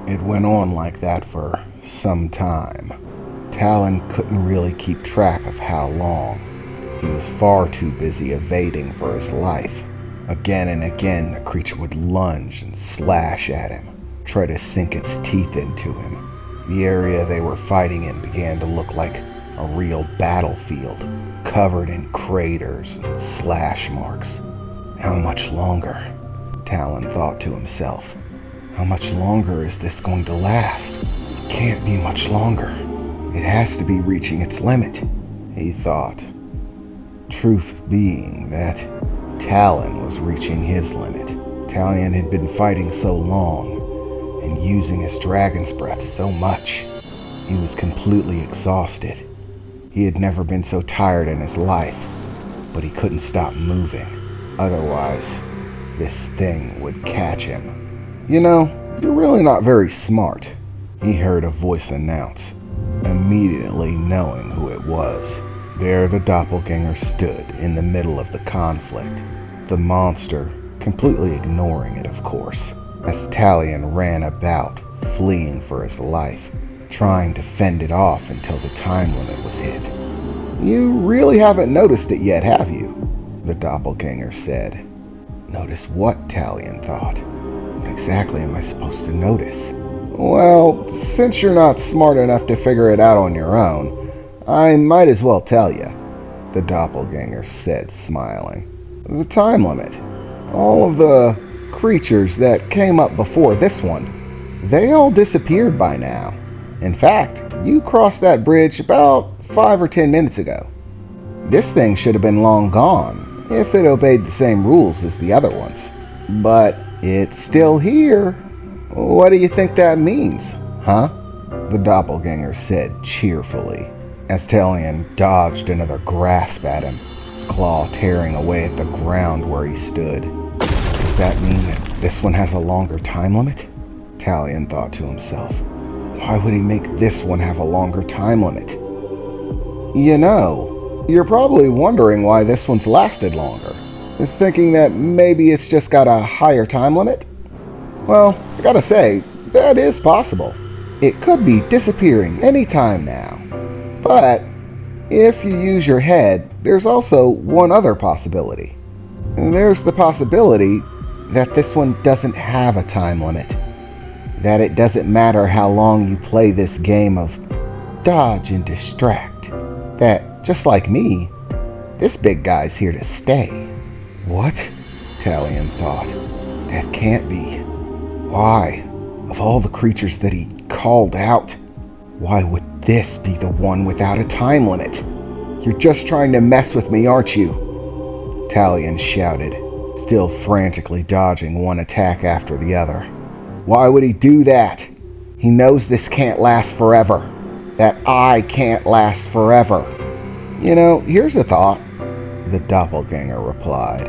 It went on like that for some time. Talon couldn't really keep track of how long. He was far too busy evading for his life. Again and again, the creature would lunge and slash at him, try to sink its teeth into him. The area they were fighting in began to look like a real battlefield, covered in craters and slash marks. How much longer? Talon thought to himself. How much longer is this going to last? It can't be much longer. It has to be reaching its limit, he thought. Truth being that Talon was reaching his limit. Talon had been fighting so long and using his dragon's breath so much. He was completely exhausted. He had never been so tired in his life, but he couldn't stop moving. Otherwise, this thing would catch him. "You know, you're really not very smart," he heard a voice announce, immediately knowing who it was. There the doppelganger stood in the middle of the conflict, the monster completely ignoring it, of course, as Talion ran about, fleeing for his life, trying to fend it off until the time limit was hit. "You really haven't noticed it yet, have you?" the doppelganger said. Notice what? Talion thought. What exactly am I supposed to notice? "Well, since you're not smart enough to figure it out on your own, I might as well tell you," the doppelganger said, smiling. "The time limit. All of the creatures that came up before this one, they all disappeared by now. In fact, you crossed that bridge about 5 or 10 minutes ago. This thing should have been long gone if it obeyed the same rules as the other ones. But it's still here. What do you think that means, huh?" the doppelganger said cheerfully, as Talion dodged another grasp at him, claw tearing away at the ground where he stood. Does that mean that this one has a longer time limit? Talion thought to himself. Why would he make this one have a longer time limit? You know, you're probably wondering why this one's lasted longer, thinking that maybe it's just got a higher time limit? Well, I gotta say, that is possible. It could be disappearing any time now. But if you use your head, there's also one other possibility. And there's the possibility that this one doesn't have a time limit. That it doesn't matter how long you play this game of dodge and distract. That, just like me, this big guy's here to stay. What? Talion thought. That can't be. Why? Of all the creatures that he called out, why would this be the one without a time limit? You're just trying to mess with me, aren't you? Talion shouted, still frantically dodging one attack after the other. Why would he do that? He knows this can't last forever. That I can't last forever. You know, here's a thought, the doppelganger replied.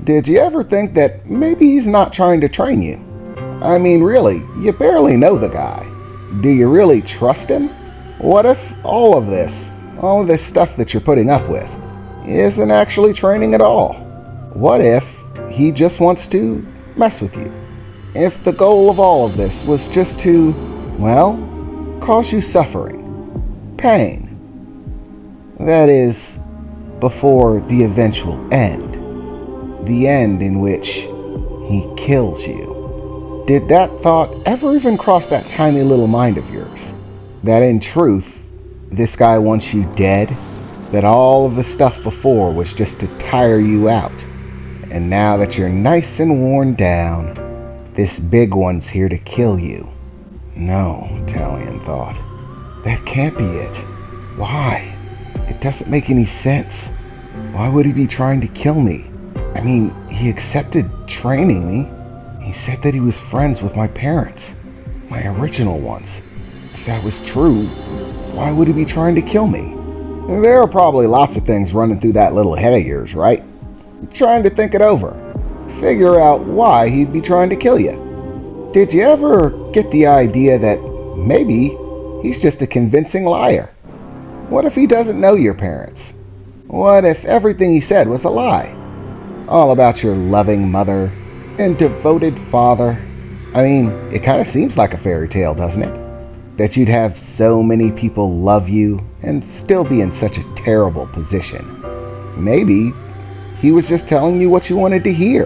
Did you ever think that maybe he's not trying to train you? I mean, really, you barely know the guy. Do you really trust him? What if all of this stuff that you're putting up with, isn't actually training at all? What if he just wants to mess with you? If the goal of all of this was just to, well, cause you suffering, pain. That is, before the eventual end. The end in which he kills you. Did that thought ever even cross that tiny little mind of yours? That in truth, this guy wants you dead? That all of the stuff before was just to tire you out? And now that you're nice and worn down, this big one's here to kill you? No, Talion thought. That can't be it. Why? It doesn't make any sense. Why would he be trying to kill me? I mean, he accepted training me. He said that he was friends with my parents, my original ones. If that was true, why would he be trying to kill me? There are probably lots of things running through that little head of yours, right? Trying to think it over. Figure out why he'd be trying to kill you. Did you ever get the idea that maybe he's just a convincing liar? What if he doesn't know your parents? What if everything he said was a lie? All about your loving mother and devoted father. I mean, it kind of seems like a fairy tale, doesn't it? That you'd have so many people love you and still be in such a terrible position. Maybe he was just telling you what you wanted to hear.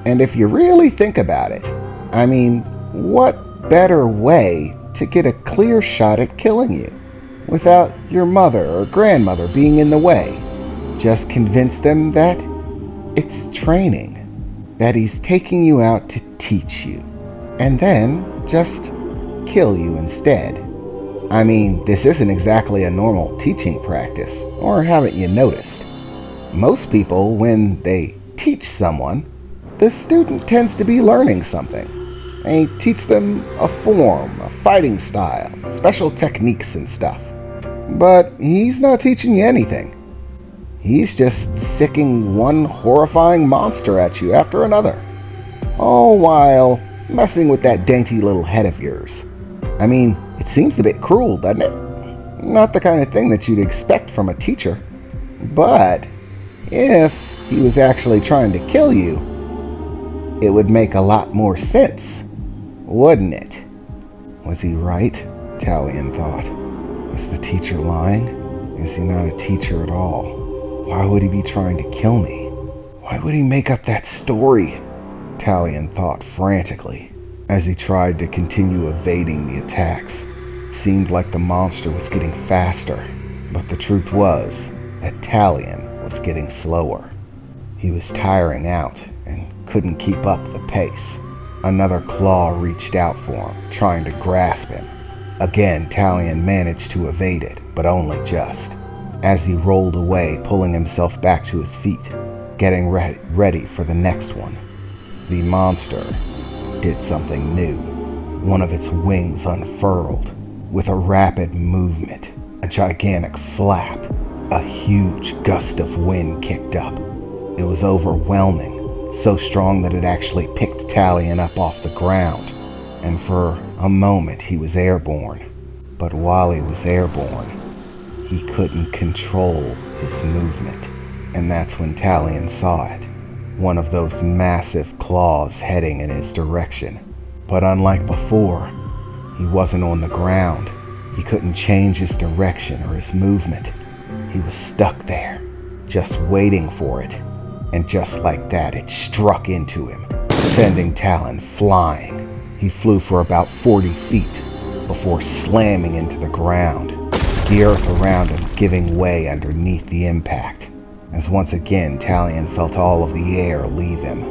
And if you really think about it, I mean, what better way to get a clear shot at killing you without your mother or grandmother being in the way? Just convince them that it's training, that he's taking you out to teach you, and then just kill you instead. I mean, this isn't exactly a normal teaching practice, or haven't you noticed? Most people, when they teach someone, the student tends to be learning something. They teach them a form, a fighting style, special techniques and stuff. But he's not teaching you anything. He's just sicking one horrifying monster at you after another, all while messing with that dainty little head of yours. I mean, it seems a bit cruel, doesn't it? Not the kind of thing that you'd expect from a teacher. But if he was actually trying to kill you, it would make a lot more sense, wouldn't it? Was he right? Talion thought. Was the teacher lying? Is he not a teacher at all? Why would he be trying to kill me? Why would he make up that story? Talion thought frantically as he tried to continue evading the attacks. It seemed like the monster was getting faster, but the truth was that Talion was getting slower. He was tiring out and couldn't keep up the pace. Another claw reached out for him, trying to grasp him. Again, Talion managed to evade it, but only just. As he rolled away, pulling himself back to his feet, getting ready for the next one, the monster did something new. One of its wings unfurled. With a rapid movement, a gigantic flap, a huge gust of wind kicked up. It was overwhelming, so strong that it actually picked Talion up off the ground, and for a moment he was airborne. But while he was airborne, he couldn't control his movement, and that's when Talion saw it. One of those massive claws heading in his direction. But unlike before, he wasn't on the ground. He couldn't change his direction or his movement. He was stuck there, just waiting for it. And just like that, it struck into him, sending Talon flying. He flew for about 40 feet before slamming into the ground, the earth around him giving way underneath the impact. As once again, Talion felt all of the air leave him,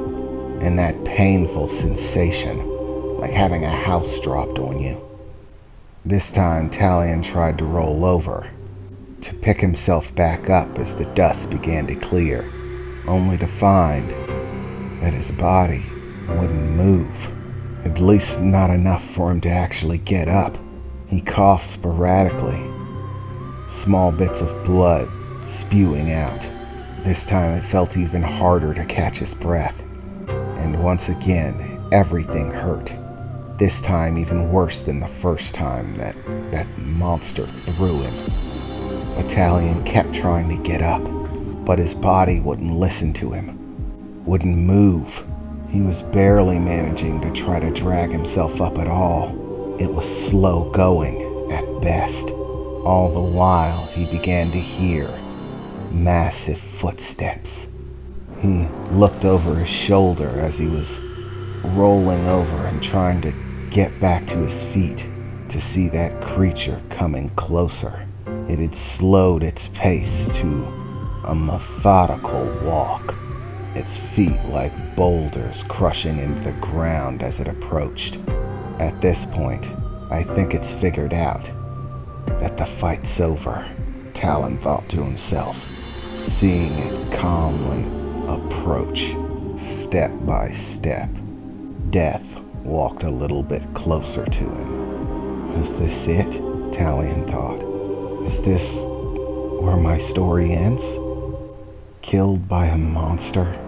and that painful sensation, like having a house dropped on you. This time, Talion tried to roll over, to pick himself back up as the dust began to clear, only to find that his body wouldn't move, at least not enough for him to actually get up. He coughed sporadically, small bits of blood spewing out. This time it felt even harder to catch his breath. And once again, everything hurt. This time even worse than the first time that monster threw him. Talion kept trying to get up, but his body wouldn't listen to him, wouldn't move. He was barely managing to try to drag himself up at all. It was slow going at best. All the while he began to hear massive footsteps. He looked over his shoulder as he was rolling over and trying to get back to his feet to see that creature coming closer. It had slowed its pace to a methodical walk, its feet like boulders crushing into the ground as it approached. At this point, I think it's figured out that the fight's over, Talon thought to himself, seeing it calmly approach, step by step. Death walked a little bit closer to him. Is this it? Talion thought. Is this where my story ends? Killed by a monster,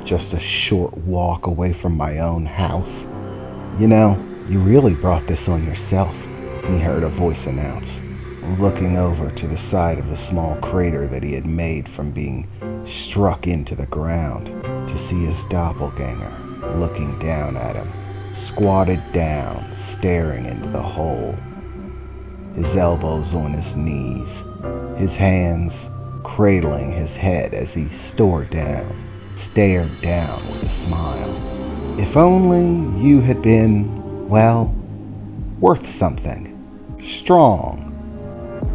just a short walk away from my own house. You know, you really brought this on yourself, he heard a voice announce, looking over to the side of the small crater that he had made from being struck into the ground to see his doppelganger looking down at him, squatted down, staring into the hole. His elbows on his knees, his hands cradling his head as he stared down with a smile. If only you had been, well, worth something. Strong.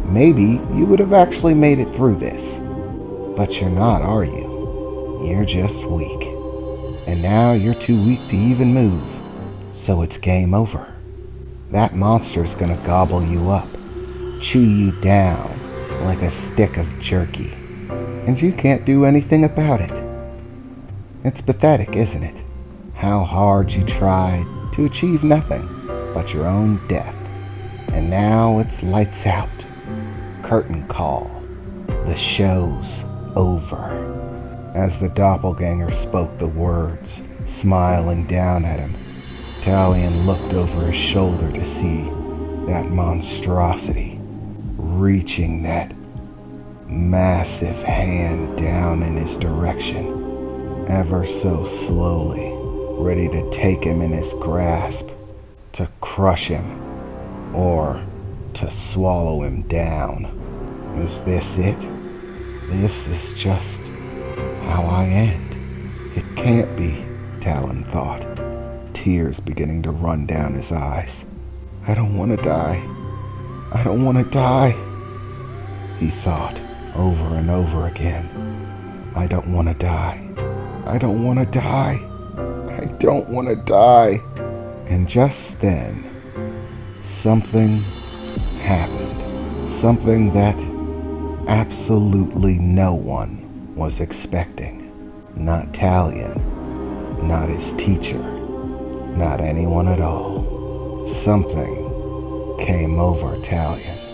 Maybe you would have actually made it through this. But you're not, are you? You're just weak. And now you're too weak to even move. So it's game over. That monster's gonna gobble you up, chew you down like a stick of jerky. And you can't do anything about it. It's pathetic, isn't it? How hard you tried to achieve nothing but your own death. And now it's lights out. Curtain call. The show's over. As the doppelganger spoke the words, smiling down at him, Talion looked over his shoulder to see that monstrosity reaching that massive hand down in his direction, ever so slowly, ready to take him in his grasp, to crush him, or to swallow him down. Is this it? This is just how I end. It can't be, Talon thought, tears beginning to run down his eyes. I don't want to die. I don't want to die, he thought over and over again. I don't want to die. I don't want to die. I don't want to die. And just then, something happened. Something that absolutely no one was expecting. Not Talion, not his teacher, not anyone at all. Something came over Talion.